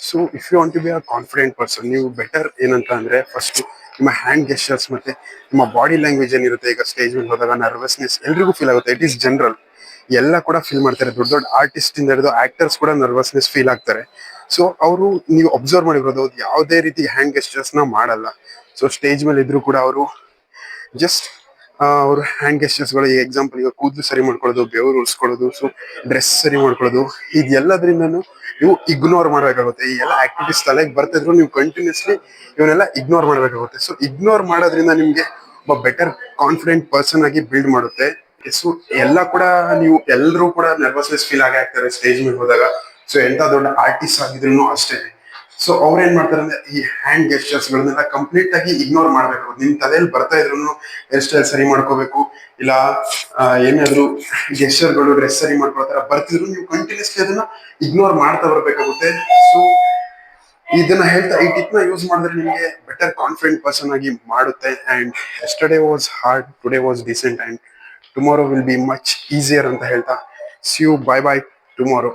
So if you want to be a confident person, ನೀವು better ಏನಂತ ಅಂದ್ರೆ first ನಿಮ್ಮ ಹ್ಯಾಂಡ್ ಗೆಸ್ಟರ್ಸ್ ಮತ್ತೆ ನಿಮ್ಮ ಬಾಡಿ ಲ್ಯಾಂಗ್ವೇಜ್ ಏನಿರುತ್ತೆ. ಈಗ ಸ್ಟೇಜ್ ಮೇಲೆ ಹೋದಾಗ ನರ್ವಸ್ನೆಸ್ ಎಲ್ರಿಗೂ ಫೀಲ್ ಆಗುತ್ತೆ, ಇಟ್ ಈಸ್ ಜನರಲ್. ಎಲ್ಲ ಕೂಡ ಫೀಲ್ ಮಾಡ್ತಾರೆ, ದೊಡ್ಡ ದೊಡ್ಡ ಆರ್ಟಿಸ್ಟ್ ಇಂದ ಹಿಡಿದು ಆಕ್ಟರ್ಸ್ ಕೂಡ ನರ್ವಸ್ನೆಸ್ ಫೀಲ್ ಆಗ್ತಾರೆ. ಸೊ ಅವರು, ನೀವು ಅಬ್ಸರ್ವ್ ಮಾಡಿರೋದು, ಯಾವುದೇ ರೀತಿ ಹ್ಯಾಂಡ್ ಗೆಸ್ಟರ್ಸ್ ನ ಮಾಡಲ್ಲ. ಸೊ ಸ್ಟೇಜ್ ಮೇಲೆ ಇದ್ರು ಕೂಡ ಅವರು ಜಸ್ಟ್ ಅವ್ರ ಹ್ಯಾಂಡ್ ಗೆಸ್ಟರ್ಸ್ಗಳು, ಈ ಎಕ್ಸಾಂಪಲ್ ಈಗ ಕೂದಲು ಸರಿ ಮಾಡ್ಕೊಳ್ಳೋದು, ಬೆವರು ಉಳಿಸ್ಕೊಳ್ಳೋದು, ಸೊ ಡ್ರೆಸ್ ಸರಿ ಮಾಡ್ಕೊಳ್ಳೋದು, ಇದೆಲ್ಲದ್ರಿಂದನೂ ನೀವು ಇಗ್ನೋರ್ ಮಾಡಬೇಕಾಗುತ್ತೆ. ಈ ಎಲ್ಲ ಆಕ್ಟಿವಿಟೀಸ್ ತಲೆಗೆ ಬರ್ತಿದ್ರು ನೀವು ಕಂಟಿನ್ಯೂಸ್ಲಿ ಇವನ್ನೆಲ್ಲ ಇಗ್ನೋರ್ ಮಾಡಬೇಕಾಗುತ್ತೆ. ಸೊ ಇಗ್ನೋರ್ ಮಾಡೋದ್ರಿಂದ ನಿಮ್ಗೆ ಒಬ್ಬ ಬೆಟರ್ ಕಾನ್ಫಿಡೆಂಟ್ ಪರ್ಸನ್ ಆಗಿ ಬಿಲ್ಡ್ ಮಾಡುತ್ತೆ. ಸೊ ಎಲ್ಲ ಕೂಡ ನೀವು ಎಲ್ಲರೂ ಕೂಡ ನರ್ವಸ್ನೆಸ್ ಫೀಲ್ ಆಗೇ ಆಗ್ತಾರೆ ಸ್ಟೇಜ್ ಮೇಲೆ ಹೋದಾಗ. ಸೊ ಎಂತ ದೊಡ್ಡ ಆರ್ಟಿಸ್ಟ್ ಆಗಿದ್ರು ಅಷ್ಟೇ. ಸೊ ಅವ್ರ ಏನ್ ಮಾಡ್ತಾರೆ ಅಂದ್ರೆ ಈ ಹ್ಯಾಂಡ್ ಗೆಸ್ಟರ್ಸ್ ಗಳನ್ನೆಲ್ಲ ಕಂಪ್ಲೀಟ್ ಆಗಿ ಇಗ್ನೋರ್ ಮಾಡ್ಬೇಕು. ನಿಮ್ ತಲೆಯಲ್ಲಿ ಬರ್ತಾ ಇದ್ರು ಹೇರ್ ಸ್ಟೈಲ್ ಸರಿ ಮಾಡ್ಕೋಬೇಕು, ಇಲ್ಲ ಏನಾದ್ರು ಗೆಸ್ಟರ್ಗಳು ಡ್ರೆಸ್ ಸರಿ ಮಾಡ್ಕೊಳ್ತಾರ ಬರ್ತಿದ್ರು, ನೀವು ಕಂಟಿನ್ಯೂಸ್ಲಿ ಅದನ್ನ ಇಗ್ನೋರ್ ಮಾಡ್ತಾ ಬರ್ಬೇಕಾಗುತ್ತೆ. ಸೊ ಇದನ್ನ ಹೇಳ್ತಾ, ಈ ಟಿಪ್ ನ ಯೂಸ್ ಮಾಡಿದ್ರೆ ನಿಮಗೆ ಬೆಟರ್ ಕಾನ್ಫಿಡೆಂಟ್ ಪರ್ಸನ್ ಆಗಿ ಮಾಡುತ್ತೆ. And yesterday was hard, today was decent, and tomorrow will be much easier ಅಂತ ಹೇಳ್ತಾ see you, bye bye tomorrow.